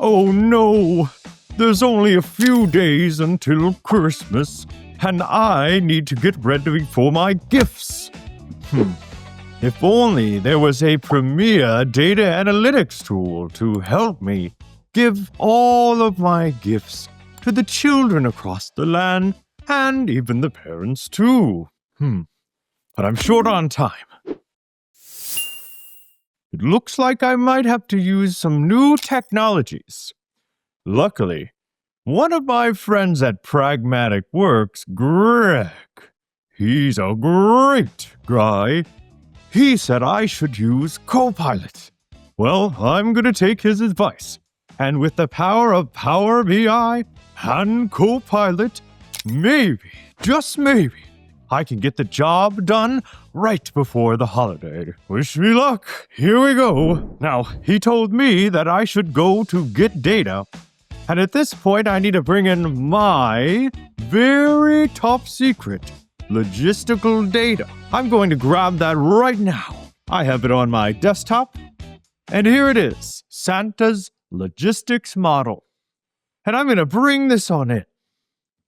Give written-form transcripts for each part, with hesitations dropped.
Oh no! There's only a few days until Christmas, and I need to get ready for my gifts. If only there was a premier data analytics tool to help me give all of my gifts to the children across the land, and even the parents too. But I'm short on time. It looks like I might have to use some new technologies. Luckily, one of my friends at Pragmatic works, Greg. He's a great guy. He said I should use Copilot. Well, I'm going to take his advice. And with the power of Power BI and Copilot, maybe, just maybe, I can get the job done right before the holiday. Wish me luck. Here we go. Now, he told me that I should go to get data. And at this point, I need to bring in my very top secret logistical data. I'm going to grab that right now. I have it on my desktop. And here it is, Santa's logistics model. And I'm going to bring this on in.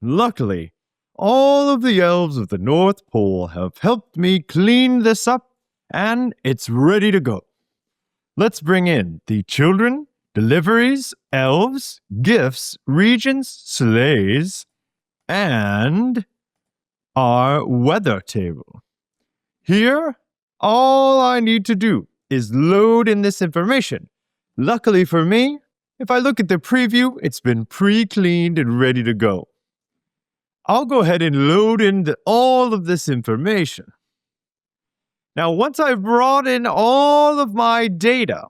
Luckily, all of the elves of the North Pole have helped me clean this up, and it's ready to go. Let's bring in the children, deliveries, elves, gifts, regions, sleighs, and our weather table. Here, all I need to do is load in this information. Luckily for me, if I look at the preview, it's been pre-cleaned and ready to go. I'll go ahead and load in all of this information. Now, once I've brought in all of my data,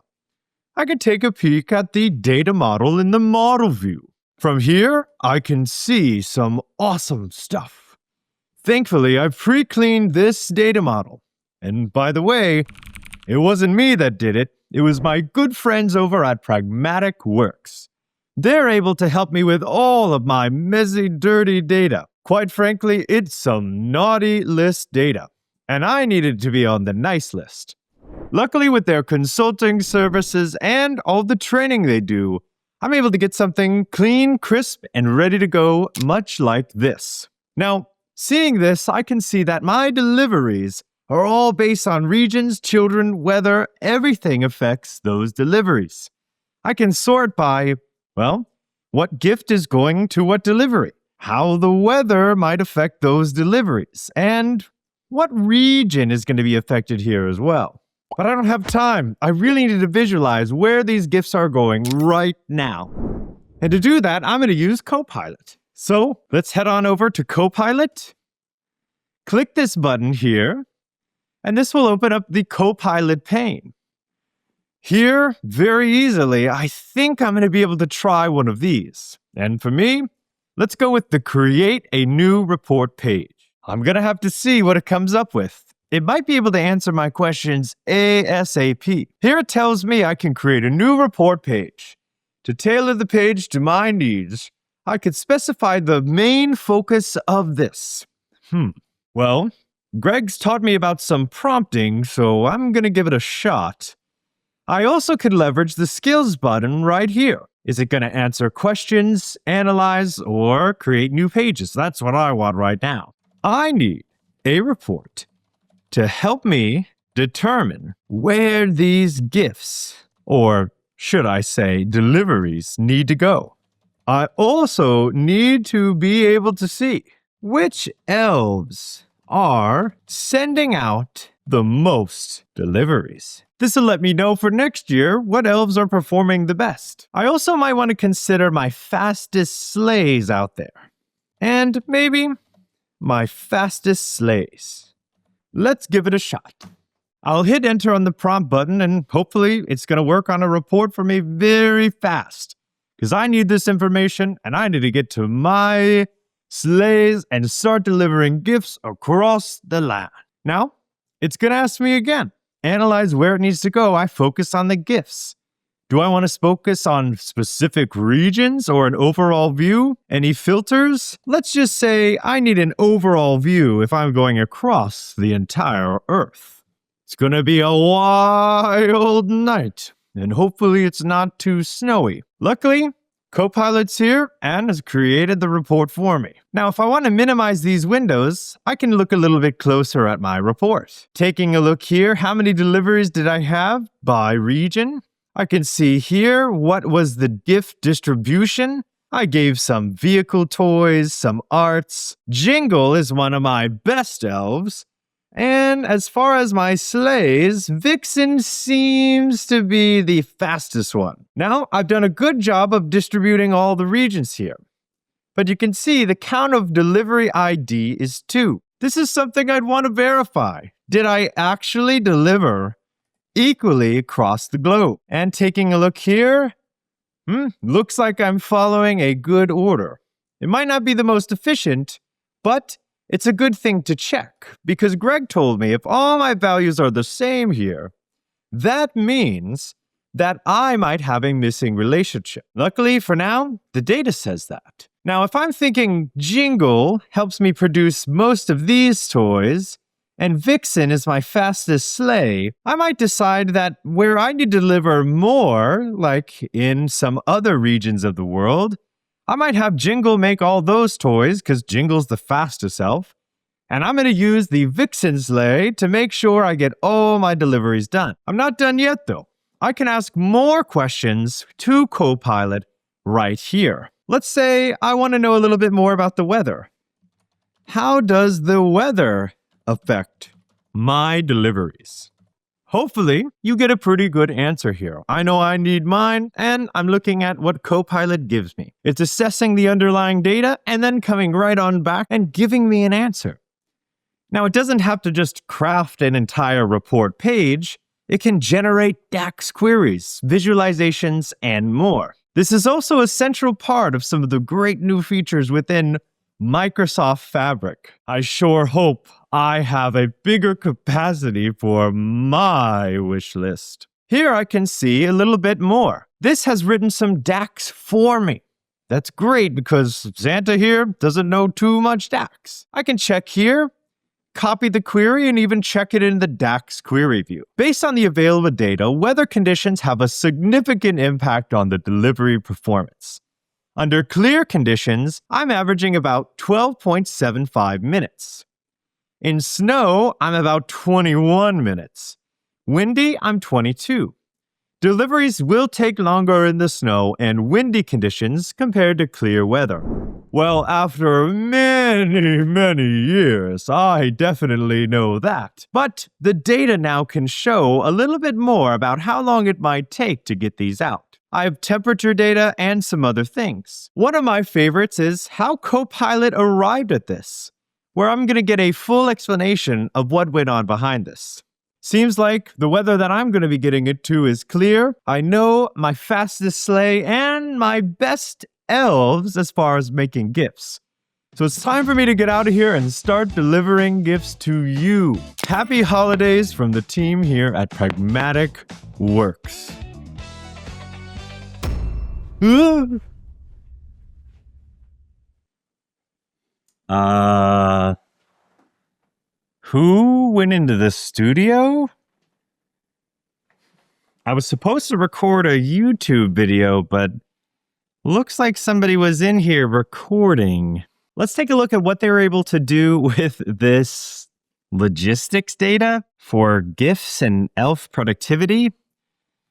I can take a peek at the data model in the model view. From here, I can see some awesome stuff. Thankfully, I've pre-cleaned this data model. And by the way, it wasn't me that did it. It was my good friends over at Pragmatic Works. They're able to help me with all of my messy, dirty data. Quite frankly, it's some naughty list data, and I needed to be on the nice list. Luckily, with their consulting services and all the training they do, I'm able to get something clean, crisp, and ready to go, much like this. Now, seeing this, I can see that my deliveries are all based on regions, children, weather. Everything affects those deliveries. I can sort by, well, what gift is going to what delivery, how the weather might affect those deliveries, and what region is going to be affected here as well. But I don't have time. I really need to visualize where these gifts are going right now. And to do that, I'm going to use Copilot. So let's head on over to Copilot. Click this button here, and this will open up the Copilot pane. Here, very easily, I think I'm going to be able to try one of these. And for me, let's go with the Create a New Report page. I'm going to have to see what it comes up with. It might be able to answer my questions ASAP. Here it tells me I can create a new report page. To tailor the page to my needs, I could specify the main focus of this. Well, Greg's taught me about some prompting, so I'm going to give it a shot. I also could leverage the skills button right here. Is it going to answer questions, analyze, or create new pages? That's what I want right now. I need a report to help me determine where these gifts, or should I say deliveries, need to go. I also need to be able to see which elves are sending out the most deliveries. This will let me know for next year what elves are performing the best. I also might want to consider my fastest sleighs out there. And maybe my fastest sleighs. Let's give it a shot. I'll hit enter on the prompt button and hopefully it's going to work on a report for me very fast. Because I need this information and I need to get to my sleighs and start delivering gifts across the land. Now, it's going to ask me again. Analyze where it needs to go. I focus on the gifts. Do I want to focus on specific regions or an overall view? Any filters? Let's just say I need an overall view if I'm going across the entire Earth. It's going to be a wild night. and hopefully it's not too snowy. Luckily, Copilot's here and has created the report for me. Now, if I want to minimize these windows, I can look a little bit closer at my report. Taking a look here, how many deliveries did I have by region? I can see here what was the gift distribution. I gave some vehicle toys, some arts. Jingle is one of my best elves. And as far as my sleighs, Vixen seems to be the fastest one. Now, I've done a good job of distributing all the regions here. But you can see the count of delivery ID is 2. This is something I'd want to verify. Did I actually deliver equally across the globe? And taking a look here, looks like I'm following a good order. It might not be the most efficient, but it's a good thing to check, because Greg told me if all my values are the same here, that means that I might have a missing relationship. Luckily, for now, the data says that. Now, if I'm thinking Jingle helps me produce most of these toys, and Vixen is my fastest sleigh, I might decide that where I need to deliver more, like in some other regions of the world, I might have Jingle make all those toys because Jingle's the fastest elf. And I'm going to use the Vixen sleigh to make sure I get all my deliveries done. I'm not done yet, though. I can ask more questions to Copilot right here. Let's say I want to know a little bit more about the weather. How does the weather affect my deliveries? Hopefully, you get a pretty good answer here. I know I need mine, and I'm looking at what Copilot gives me. It's assessing the underlying data and then coming right on back and giving me an answer. Now, it doesn't have to just craft an entire report page. It can generate DAX queries, visualizations, and more. This is also a central part of some of the great new features within Microsoft Fabric. I sure hope I have a bigger capacity for my wish list. Here I can see a little bit more. This has written some DAX for me. That's great because Santa here doesn't know too much DAX. I can check here, copy the query, and even check it in the DAX query view. Based on the available data, weather conditions have a significant impact on the delivery performance. Under clear conditions, I'm averaging about 12.75 minutes. In snow, I'm about 21 minutes. Windy, I'm 22. Deliveries will take longer in the snow and windy conditions compared to clear weather. Well, after many years, I definitely know that. But the data now can show a little bit more about how long it might take to get these out. I have temperature data and some other things. One of my favorites is how Copilot arrived at this, where I'm going to get a full explanation of what went on behind this. Seems like the weather that I'm going to be getting into is clear. I know my fastest sleigh and my best elves as far as making gifts. So it's time for me to get out of here and start delivering gifts to you. Happy holidays from the team here at Pragmatic Works. Who went into the studio? I was supposed to record a YouTube video, but looks like somebody was in here recording. Let's take a look at what they were able to do with this logistics data for gifts and elf productivity.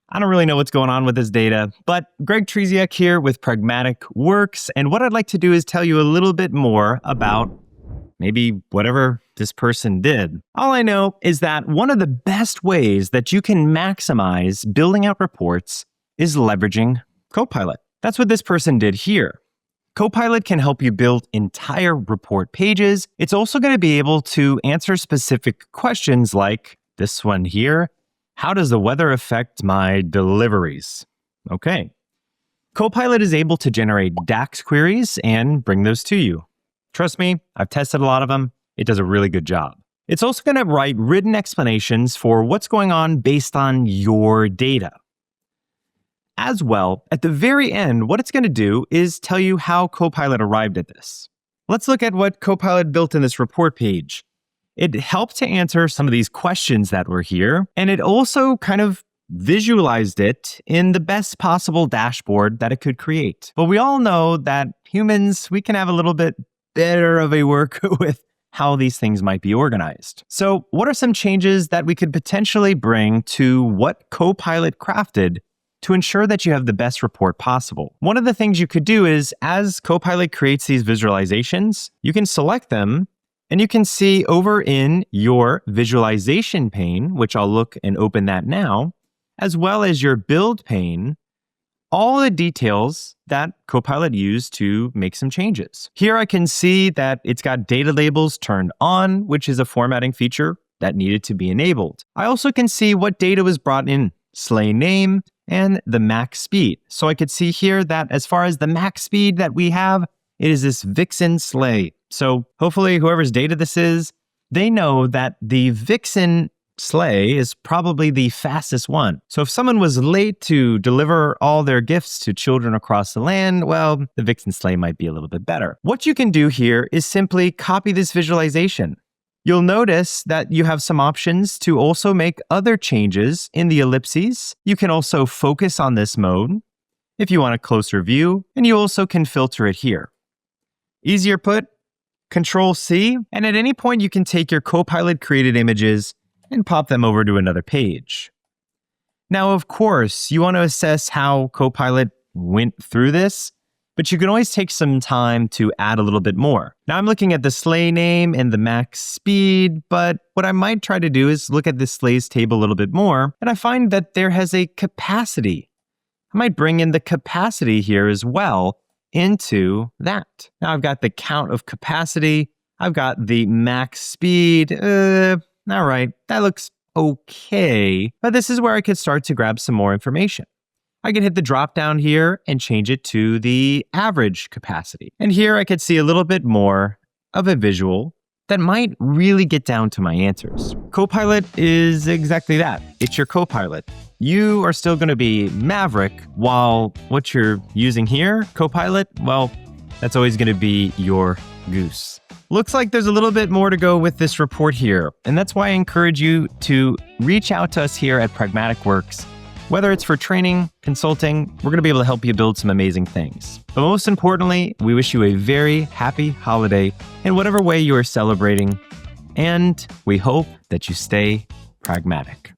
I don't really know what's going on with this data, but Greg Tresiak here with Pragmatic Works, and what I'd like to do is tell you a little bit more about maybe whatever this person did. All I know is that one of the best ways that you can maximize building out reports is leveraging Copilot. That's what this person did here. Copilot can help you build entire report pages. It's also going to be able to answer specific questions like this one here. How does the weather affect my deliveries? Okay. Copilot is able to generate DAX queries and bring those to you. Trust me, I've tested a lot of them. It does a really good job. It's also going to write written explanations for what's going on based on your data. As well, at the very end, what it's going to do is tell you how Copilot arrived at this. Let's look at what Copilot built in this report page. It helped to answer some of these questions that were here, and it also kind of visualized it in the best possible dashboard that it could create. But we all know that humans, we can have a little bit better of a work with how these things might be organized. So what are some changes that we could potentially bring to what Copilot crafted to ensure that you have the best report possible? One of the things you could do is, as Copilot creates these visualizations, you can select them and you can see over in your visualization pane, which I'll look and open that now, as well as your build pane, all the details that Copilot used to make some changes. Here I can see that it's got data labels turned on, which is a formatting feature that needed to be enabled. I also can see what data was brought in, Sleigh name and the max speed. So I could see here that as far as the max speed that we have, it is this Vixen Sleigh. So hopefully whoever's data this is, they know that the Vixen Sleigh is probably the fastest one. So if someone was late to deliver all their gifts to children across the land, well, the Vixen Sleigh might be a little bit better. What you can do here is simply copy this visualization. You'll notice that you have some options to also make other changes in the ellipses. You can also focus on this mode if you want a closer view, and you also can filter it here. Easier put, Control-C, and at any point you can take your Copilot created images and pop them over to another page. Now, of course, you want to assess how Copilot went through this, but you can always take some time to add a little bit more. Now, I'm looking at the sleigh name and the max speed, but what I might try to do is look at this sleighs table a little bit more, and I find that there has a capacity. I might bring in the capacity here as well into that. Now, I've got the count of capacity. I've got the max speed. All right, that looks okay, but this is where I could start to grab some more information. I can hit the drop down here and change it to the average capacity. And here I could see a little bit more of a visual that might really get down to my answers. Copilot is exactly that. It's your Copilot. You are still going to be Maverick, while what you're using here, Copilot, well, that's always going to be your Goose. Looks like there's a little bit more to go with this report here, and that's why I encourage you to reach out to us here at Pragmatic Works. Whether it's for training, consulting, we're going to be able to help you build some amazing things. But most importantly, we wish you a very happy holiday in whatever way you are celebrating, and we hope that you stay pragmatic.